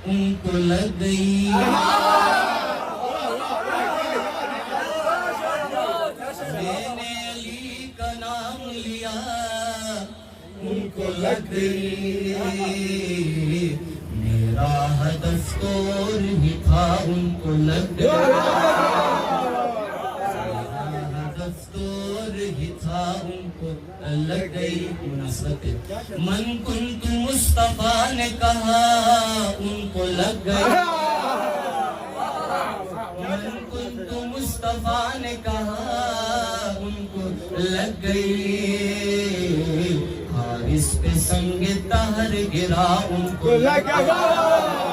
ان کو لگ گئی. میں نے علی کا نام لیا ان کو لگ گئی. میرا ہدف تو اور ہی تھا ان کو لگ گئی. میرا ہدف تو اور ہی تھا ان کو لگ گئی. مناسبت من کنت مصطفیٰ نے کہا ان کو لگ گئی. من کنت مصطفیٰ نے کہا ان کو لگ گئی. حارس پہ سنگ تہر گرا ان کو لگ گئی.